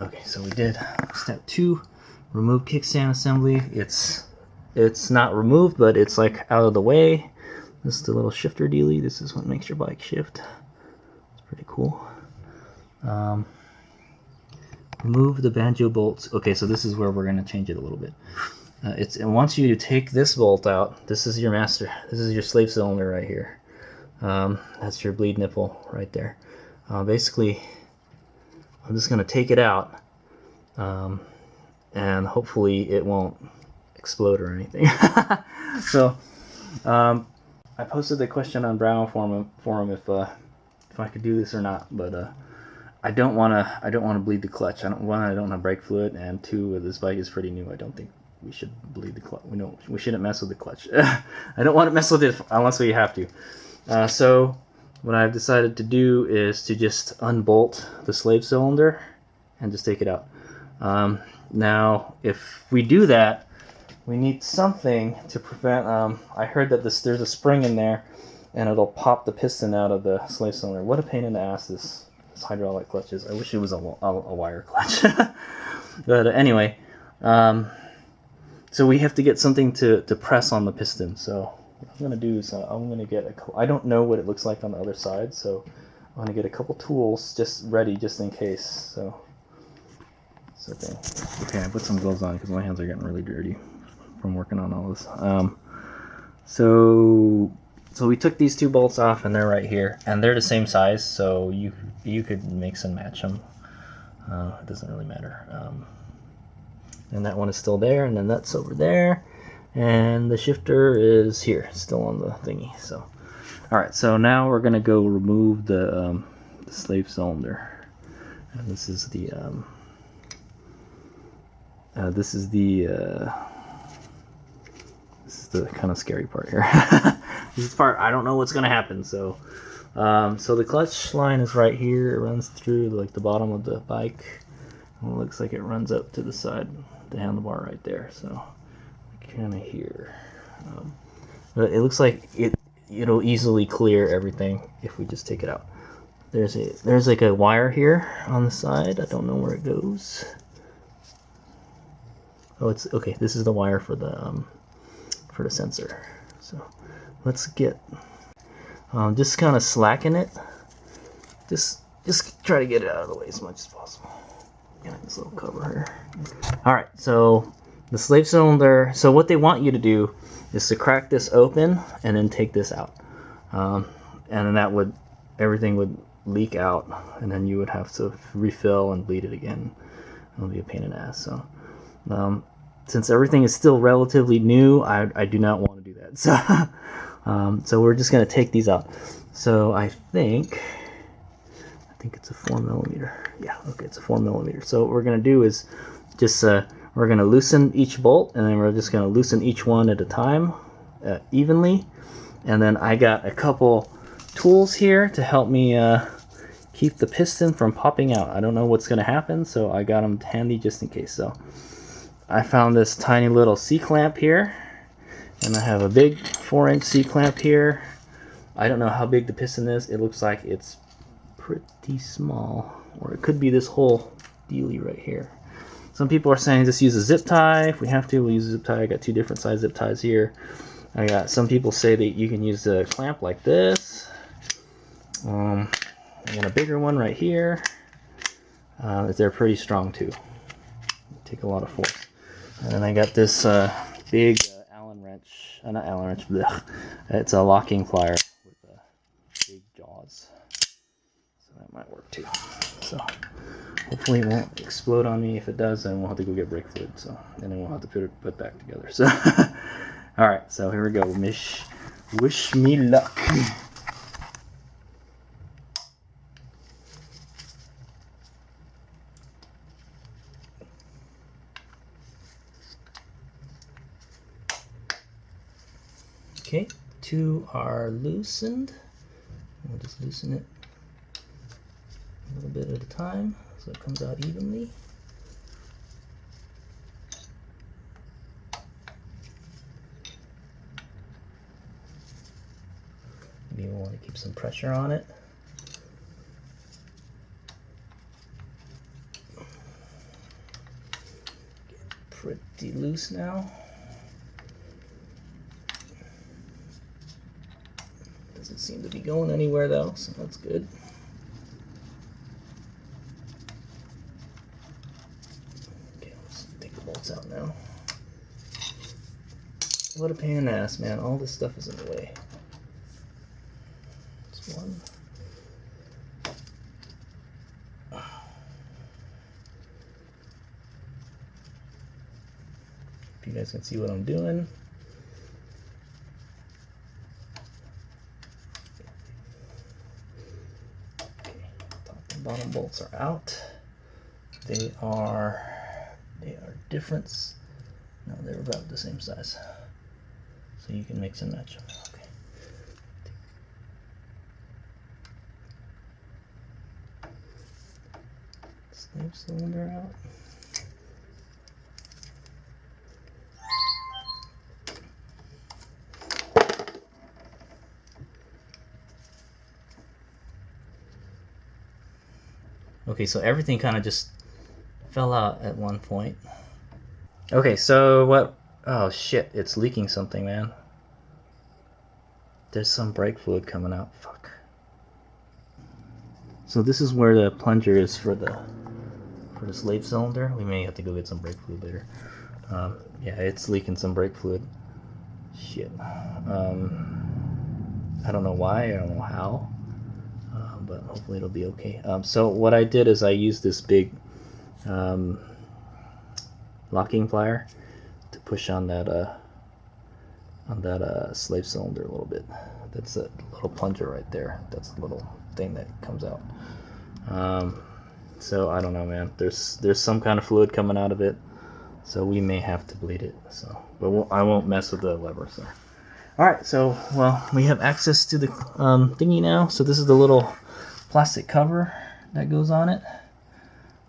Okay, so we did step 2, remove kickstand assembly. It's not removed, but it's like out of the way. This is the little shifter dealie. This is what makes your bike shift. It's pretty cool. Remove the banjo bolts. Okay, so this is where we're going to change it a little bit. It wants you to take this bolt out. This is your master. This is your slave cylinder right here. That's your bleed nipple right there. Basically, I'm just going to take it out, and hopefully it won't explode or anything. So, I posted the question on Brown forum if I could do this or not, but I don't want to bleed the clutch. I don't have brake fluid, and 2, this bike is pretty new. I don't think we should bleed the clutch. We shouldn't mess with the clutch. I don't want to mess with it unless we have to. So what I've decided to do is to just unbolt the slave cylinder and just take it out. Now, if we do that, we need something to prevent. I heard that there's a spring in there, and it'll pop the piston out of the slave cylinder. What a pain in the ass this hydraulic clutch is. I wish it was a wire clutch. But anyway, so we have to get something to press on the piston. So what I'm going to do is I'm going to get I don't know what it looks like on the other side, so I'm going to get a couple tools just ready just in case. So okay, I put some gloves on because my hands are getting really dirty from working on all this. So we took these 2 bolts off, and they're right here, and they're the same size, so you could mix and match them. It doesn't really matter. And that one is still there, and then that's over there, and the shifter is here, still on the thingy. So, all right. So now we're gonna go remove the slave cylinder, and this is the kind of scary part here. This is part I don't know what's gonna happen. So the clutch line is right here. It runs through like the bottom of the bike, and it looks like it runs up to the side, the handlebar right there. So kind of here, but it looks like it'll easily clear everything if we just take it out. There's like a wire here on the side. I don't know where it goes. Oh, it's okay. This is the wire for the sensor. So let's get just kind of slacken it. Just try to get it out of the way as much as possible. Got this little cover here. All right, so the slave cylinder. So what they want you to do is to crack this open and then take this out, and then everything would leak out, and then you would have to refill and bleed it again. It'll be a pain in the ass. So since everything is still relatively new, I do not want to do that. So so we're just going to take these out. So I think it's a 4mm. Yeah, okay, it's a 4mm. So what we're going to do is just we're going to loosen each bolt, and then we're just going to loosen each one at a time evenly. And then I got a couple tools here to help me keep the piston from popping out. I don't know what's going to happen, so I got them handy just in case. So I found this tiny little C-clamp here, and I have a big 4-inch C-clamp here. I don't know how big the piston is. It looks like it's pretty small, or it could be this whole dealie right here. Some people are saying just use a zip tie. If we have to, we'll use a zip tie. I got 2 different size zip ties here. I got some people say that you can use a clamp like this. I got a bigger one right here. They're pretty strong too. Take a lot of force. And then I got this big Allen wrench. Not Allen wrench. Blech. It's a locking plier with big jaws. So that might work too. So hopefully it won't explode on me. If it does, then we'll have to go get brake fluid. So then we'll have to put it back together. So all right. So here we go. Wish me luck. Okay, 2 are loosened. We'll just loosen it a little bit at a time so it comes out evenly. Maybe we'll want to keep some pressure on it. pretty loose now. Doesn't seem to be going anywhere though, so that's good. Okay, let's take the bolts out now. What a pain in the ass, man. All this stuff is in the way. That's one. If you guys can see what I'm doing. Okay, top and bottom bolts are out. They are different. No, they're about the same size. So you can mix and match them. Okay. Slave cylinder out. Okay, so everything kind of just fell out at one point. Okay, so what? Oh shit, it's leaking something, man. There's some brake fluid coming out. Fuck. So this is where the plunger is for the slave cylinder. We may have to go get some brake fluid later. Yeah, it's leaking some brake fluid. Shit. I don't know why, I don't know how, but hopefully it'll be okay. So what I did is I used this big locking plier to push on that slave cylinder a little bit. That's a little plunger right there. That's the little thing that comes out. So I don't know, man. There's some kind of fluid coming out of it, so we may have to bleed it. So, but I won't mess with the lever. So, all right. So, well, we have access to the thingy now. So this is the little plastic cover that goes on it.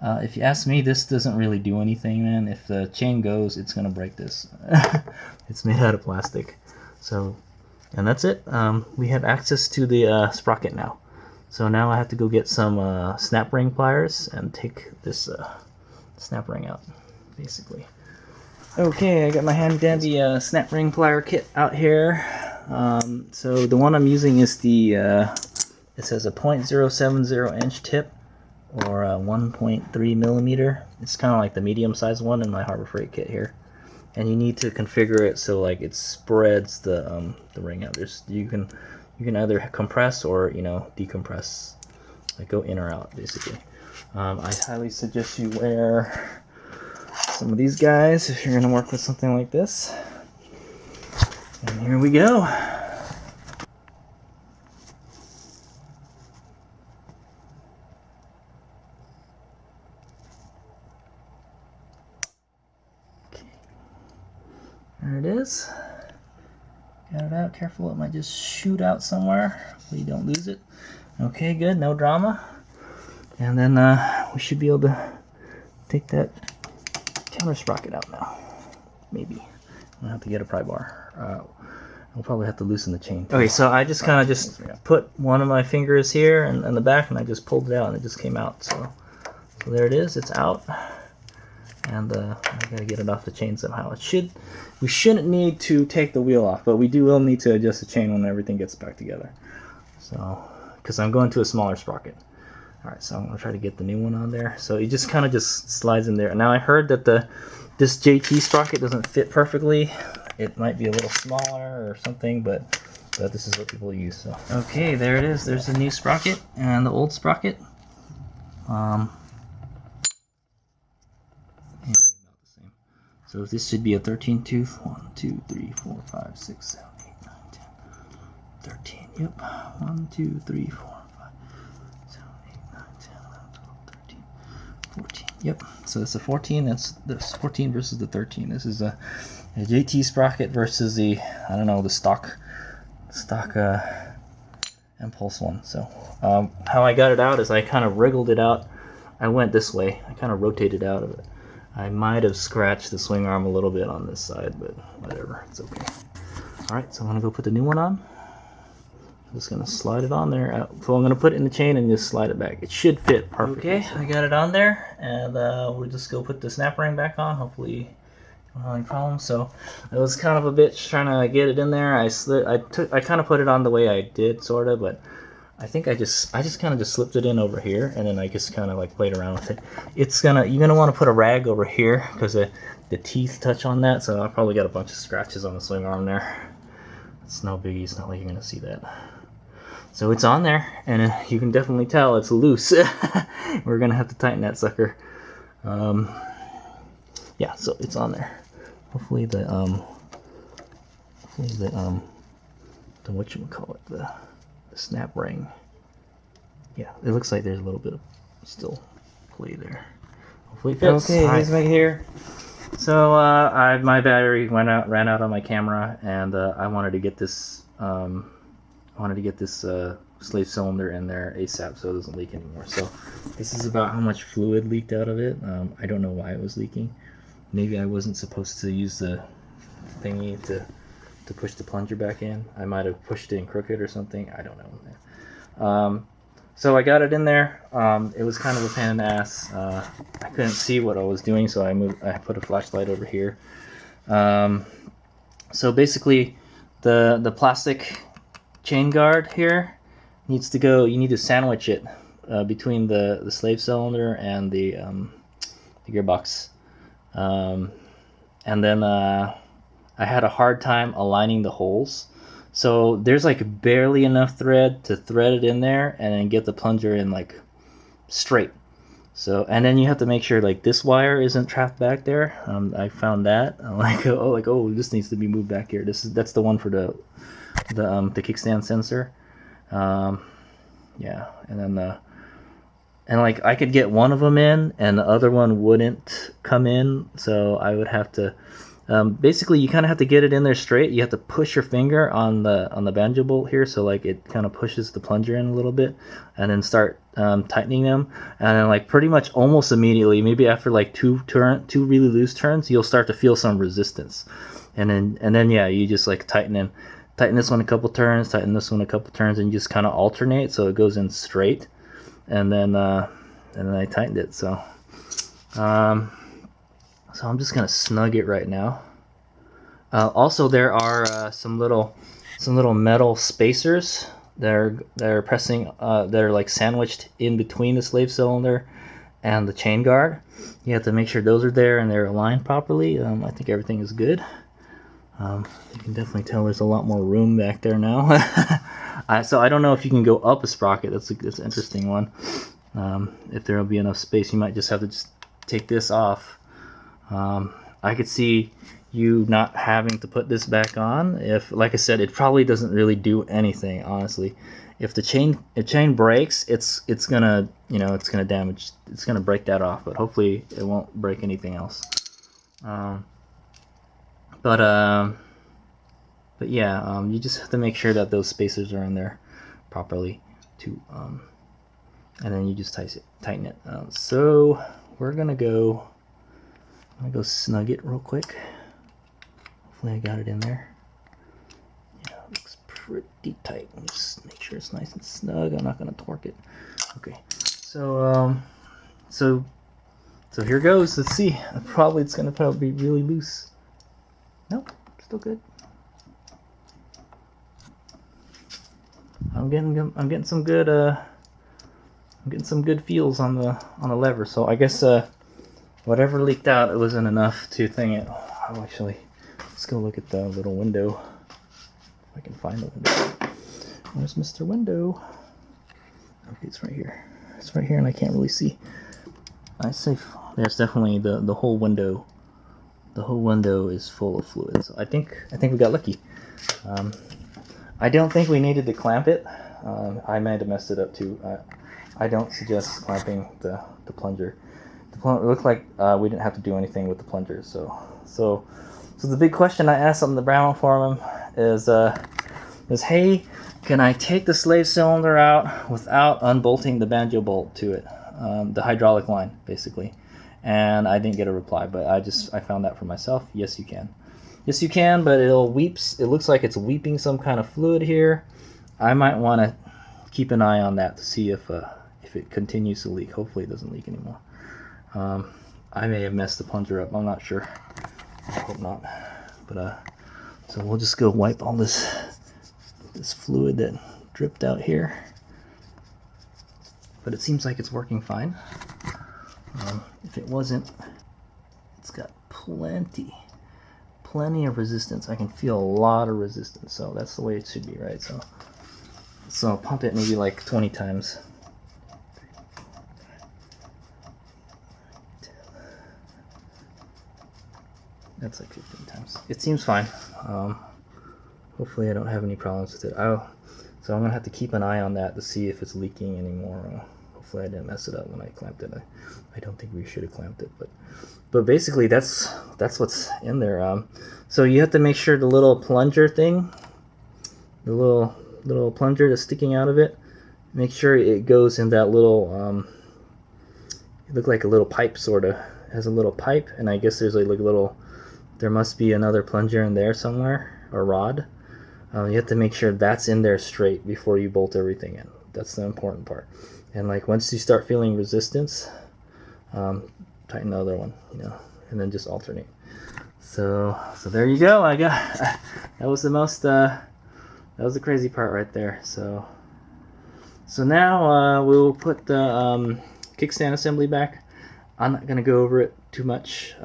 If you ask me, this doesn't really do anything, man. If the chain goes, it's gonna break this. It's made out of plastic. So, and that's it. We have access to the sprocket now. So now I have to go get some snap ring pliers and take this snap ring out, basically. Okay, I got my handy dandy snap ring plier kit out here. So the one I'm using is the, it says a 0.070 inch tip, or a 1.3 millimeter. It's kind of like the medium sized one in my Harbor Freight kit here. And you need to configure it so like it spreads the ring out. You can either compress or, you know, decompress, like go in or out, basically. I highly suggest you wear some of these guys if you're going to work with something like this. And here we go. Okay. There it is. Got it out. Careful, it might just shoot out somewhere so you don't lose it. Okay, good, no drama. And then we should be able to take that counter sprocket out now. Maybe. I'll have to get a pry bar. We'll probably have to loosen the chain too. Okay, so I just kind of just put one of my fingers here and the back, and I just pulled it out, and it just came out. So there it is. It's out. And I gotta get it off the chain somehow. We shouldn't need to take the wheel off, but we will need to adjust the chain when everything gets back together. So, because I'm going to a smaller sprocket. All right, so I'm gonna try to get the new one on there. So it just kind of just slides in there. Now I heard that this JT sprocket doesn't fit perfectly. It might be a little smaller or something, but this is what people use. So okay, there it is. There's the new sprocket and the old sprocket. So this should be a 13 tooth. 1, 2, 3, 4, 5, 6, 7, 8, 9, 10, 13. Yep. 1, 2, 3, 4, 5, 7, 8, 9, 10, 11, 12, 13, 14. Yep. So it's a 14. That's the 14 versus the 13. This is a JT sprocket versus the, I don't know, the stock Impulse one. So how I got it out is I kind of wriggled it out. I went this way. I kind of rotated out of it. I might have scratched the swing arm a little bit on this side, but whatever, it's okay. Alright, so I'm going to go put the new one on. I'm just going to slide it on there. So I'm going to put it in the chain and just slide it back. It should fit perfectly. Okay, I got it on there, and we'll just go put the snap ring back on. Hopefully problem. So it was kind of a bitch trying to get it in there. I kind of put it on the way I did, sort of, but I think I just kind of just slipped it in over here, and then I just kind of like played around with it. You're gonna want to put a rag over here because the teeth touch on that. So I probably got a bunch of scratches on the swing arm there. It's no biggie. It's not like you're gonna see that. So it's on there, and you can definitely tell it's loose. We're gonna have to tighten that sucker. Yeah, so it's on there. Hopefully the whatchamacallit, the snap ring. Yeah, it looks like there's a little bit of still play there. Hopefully it fits. Okay, let's make it here. So my battery ran out on my camera, and I wanted to get this slave cylinder in there ASAP so it doesn't leak anymore. So this is about how much fluid leaked out of it. I don't know why it was leaking. Maybe I wasn't supposed to use the thingy to push the plunger back in. I might have pushed it in crooked or something. I don't know. So I got it in there. It was kind of a pain in the ass. I couldn't see what I was doing, so I put a flashlight over here. So basically, the plastic chain guard here needs to go. You need to sandwich it between the slave cylinder and the gearbox. And then I had a hard time aligning the holes. So there's like barely enough thread to thread it in there and then get the plunger in like straight. So, and then you have to make sure like this wire isn't trapped back there. I found that. I'm like, oh, this needs to be moved back here. That's the one for the kickstand sensor. Yeah, and then and like I could get one of them in and the other one wouldn't come in, so I would have to basically you kind of have to get it in there straight. You have to push your finger on the banjo bolt here, so like it kind of pushes the plunger in a little bit, and then start tightening them, and then like pretty much almost immediately, maybe after like two really loose turns, you'll start to feel some resistance, and then yeah, you just like tighten this one a couple turns, tighten this one a couple turns, and you just kind of alternate so it goes in straight. And then I tightened it. So I'm just gonna snug it right now. Also, there are some little metal spacers that are pressing. That are like sandwiched in between the slave cylinder and the chain guard. You have to make sure those are there and they're aligned properly. I think everything is good. You can definitely tell there's a lot more room back there now. So I don't know if you can go up a sprocket. That's an interesting one. If there will be enough space, you might just have to take this off. I could see you not having to put this back on. If, like I said, it probably doesn't really do anything, honestly. If the chain breaks, it's gonna damage. It's gonna break that off, but hopefully it won't break anything else. But yeah, you just have to make sure that those spacers are in there properly too, and then you just tighten it. So we're gonna go. I'm gonna go snug it real quick. Hopefully I got it in there. Yeah, it looks pretty tight. Let me just make sure it's nice and snug. I'm not gonna torque it. Okay, so here goes. Let's see. It's gonna probably be really loose. Nope, still good. I'm getting some good feels on the lever. So I guess whatever leaked out, it wasn't enough to thing it. Oh, actually, let's go look at the little window. If I can find the window. Where's Mr. Window? Okay, it's right here. It's right here, and I can't really see. I say there's definitely the whole window. The whole window is full of fluid. So I think we got lucky. I don't think we needed to clamp it. I might have messed it up too. I don't suggest clamping the plunger. It looked like we didn't have to do anything with the plunger. So the big question I asked on the Brown forum is hey, can I take the slave cylinder out without unbolting the banjo bolt to it, the hydraulic line basically? And I didn't get a reply, but I found that for myself. Yes, you can. Yes, you can, but it looks like it's weeping some kind of fluid here. I might want to keep an eye on that to see if it continues to leak. Hopefully it doesn't leak anymore. I may have messed the plunger up. I'm not sure. I hope not. But so we'll just go wipe all this fluid that dripped out here. But it seems like it's working fine. If it wasn't, it's got plenty of resistance. I can feel a lot of resistance, so that's the way it should be, right? So I'll pump it maybe like 20 times. That's like 15 times. It seems fine. Hopefully I don't have any problems with it. So I'm gonna have to keep an eye on that to see if it's leaking anymore. Hopefully I didn't mess it up when I clamped it. I don't think we should have clamped it, but basically that's what's in there. So you have to make sure the little plunger thing, the little plunger that's sticking out of it, make sure it goes in that little it looked like a little pipe, sort of. It has a little pipe, and I guess there's like a little, there must be another plunger in there somewhere, or rod. You have to make sure that's in there straight before you bolt everything in. That's the important part. And like once you start feeling resistance, tighten the other one, you know, and then just alternate. So there you go. I got that was the most that was the crazy part right there. So now we'll put the kickstand assembly back. I'm not gonna go over it too much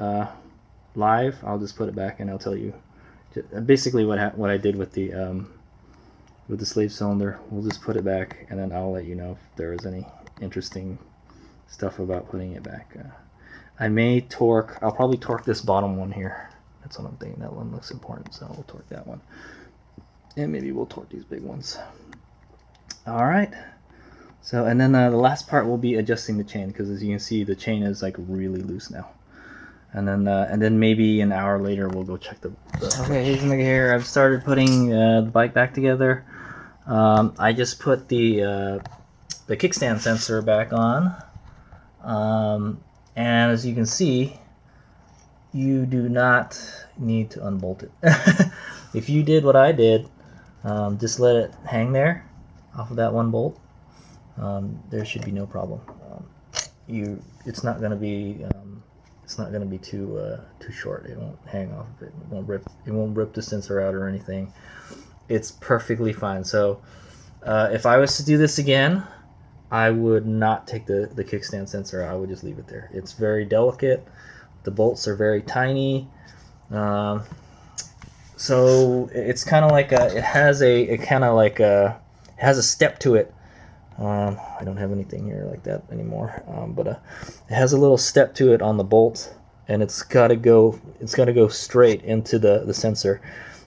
live. I'll just put it back and I'll tell you basically what I did with the slave cylinder. We'll just put it back, and then I'll let you know if there is any interesting stuff about putting it back. I may torque. I'll probably torque this bottom one here. That's what I'm thinking. That one looks important, so we'll torque that one, and maybe we'll torque these big ones. All right. So, and then the last part will be adjusting the chain, because as you can see, the chain is like really loose now. And then maybe an hour later we'll go check the okay, here I've started putting the bike back together. I just put the kickstand sensor back on, and as you can see, you do not need to unbolt it. If you did what I did, just let it hang there off of that one bolt. There should be no problem. It's not going to be too short. It won't hang off of it. It won't rip the sensor out or anything. It's perfectly fine. So if I was to do this again, I would not take the kickstand sensor. I would just leave it there. It's very delicate. The bolts are very tiny. So it's kind of like it has a step to it. I don't have anything here like that anymore, but it has a little step to it on the bolt, and it's got to go straight into the sensor,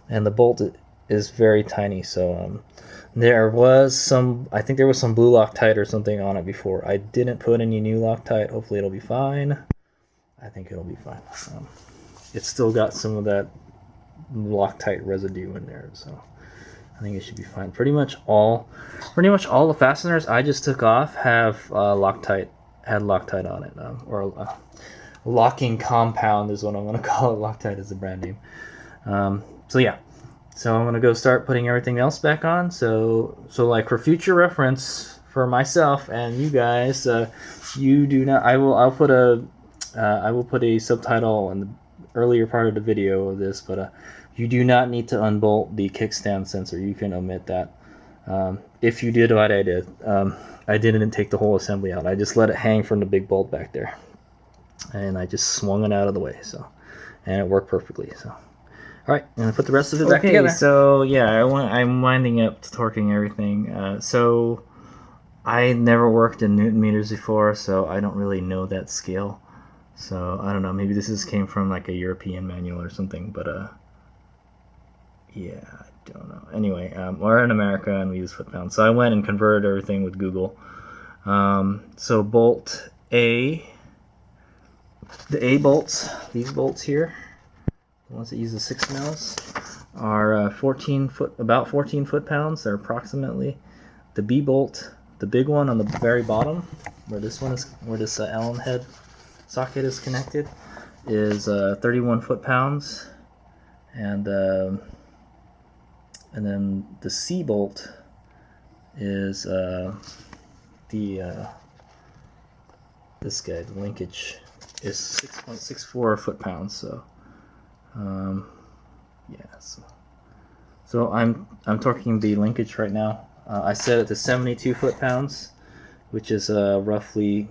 and the bolt is very tiny. So there was some, I think there was some blue Loctite or something on it before. I didn't put any new Loctite. Hopefully it'll be fine. I think it'll be fine. It's still got some of that Loctite residue in there, so I think it should be fine. Pretty much all the fasteners I just took off have Loctite on it, or locking compound is what I'm going to call it. Loctite is the brand name. So yeah, so I'm going to go start putting everything else back on. So like for future reference for myself and you guys, you do not. I will put a subtitle in the earlier part of the video of this, but you do not need to unbolt the kickstand sensor. You can omit that. If you did what I did, I didn't take the whole assembly out. I just let it hang from the big bolt back there, and I just swung it out of the way. So, and it worked perfectly. So, all right, I'm gonna put the rest of it back together. So yeah, I'm winding up torquing everything. So I never worked in Newton meters before, so I don't really know that scale. So I don't know. Maybe this came from like a European manual or something, but yeah, I don't know. Anyway, we're in America and we use foot-pounds. So I went and converted everything with Google. So bolt A, the A bolts, these bolts here, the ones that use the 6 mils, are about 14 foot-pounds. They're approximately. The B bolt, the big one on the very bottom, where this Allen head socket is connected, is 31 foot-pounds, and then the C bolt is this guy, the linkage, is 6.64 foot-pounds. So Yeah, so I'm torquing the linkage right now. I set it to 72 foot-pounds, which is roughly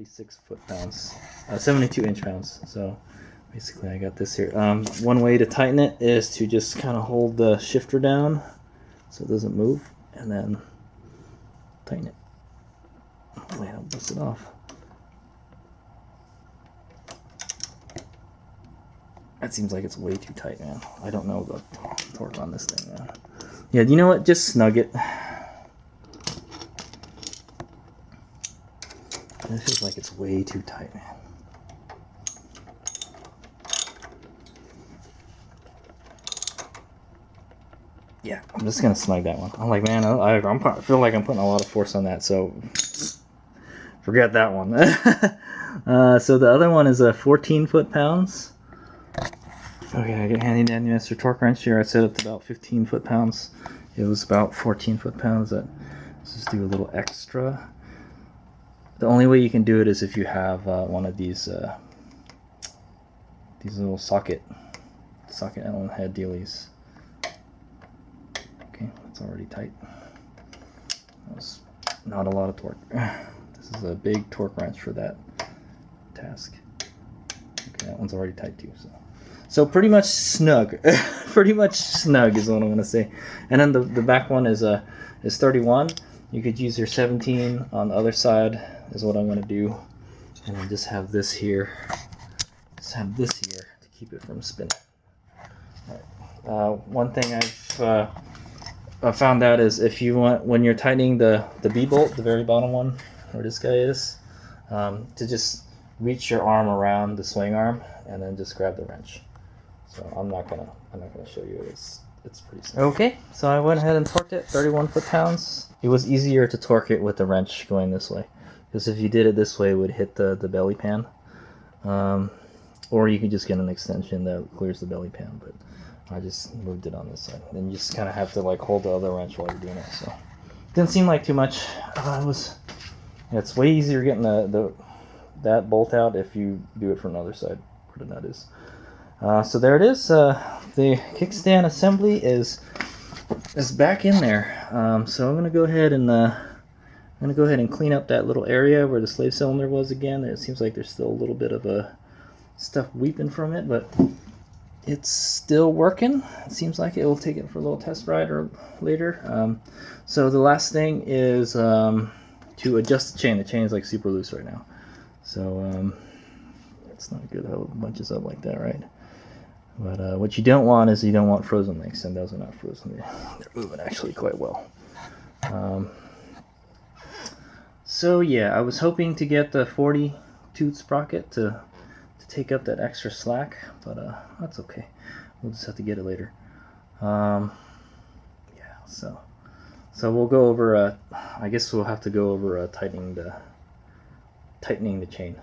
6 foot-pounds, 72 inch-pounds. So basically I got this here. One way to tighten it is to just kind of hold the shifter down so it doesn't move, and then tighten it. Hopefully I don't bust it off. That seems like it's way too tight, man. I don't know the torque on this thing, man. Yeah, you know what? Just snug it. It feels like it's way too tight, man. Yeah, I'm just gonna snug that one. I'm like, man, I feel like I'm putting a lot of force on that, so forget that one. So the other one is a 14 foot-pounds. Okay, I get handy dandy master torque wrench here. I set it to about 15 foot-pounds. It was about 14 foot-pounds. Let's just do a little extra. The only way you can do it is if you have one of these little socket Allen head dealies. Okay, it's already tight. That was not a lot of torque. This is a big torque wrench for that task. Okay, that one's already tight too. So pretty much snug. Pretty much snug is what I'm gonna say. And then the back one is 31. You could use your 17 on the other side is what I'm gonna do. And then just have this here. Just have this here to keep it from spinning. All right. One thing I've found out is if you want, when you're tightening the B-bolt, the very bottom one, where this guy is, to just reach your arm around the swing arm and then just grab the wrench. So I'm not gonna show you. It's pretty simple. Okay, so I went ahead and torqued it 31 foot-pounds. It was easier to torque it with the wrench going this way, because if you did it this way, it would hit the belly pan. Or you could just get an extension that clears the belly pan, but I just moved it on this side. Then you just kind of have to like hold the other wrench while you're doing it. So didn't seem like too much. It's way easier getting that bolt out if you do it from the other side where the nut is. So there it is. The kickstand assembly is back in there. So I'm gonna go ahead and clean up that little area where the slave cylinder was again. It seems like there's still a little bit of stuff weeping from it, but it's still working. It seems like it will take it for a little test ride or later. So the last thing is to adjust the chain. The chain is like super loose right now, so it's not good how it bunches up like that, right? But what you don't want is you don't want frozen links, and those are not frozen. They're moving actually quite well. So yeah, I was hoping to get the 40 tooth sprocket to take up that extra slack, but that's okay. We'll just have to get it later. Yeah, so we'll go over. I guess we'll have to go over tightening the chain.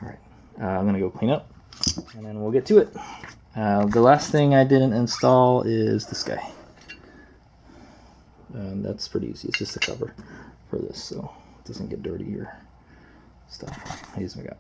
All right, I'm gonna go clean up, and then we'll get to it. The last thing I didn't install is this guy. And that's pretty easy. It's just a cover for this, so it doesn't get dirty or stuff. Here's what I got.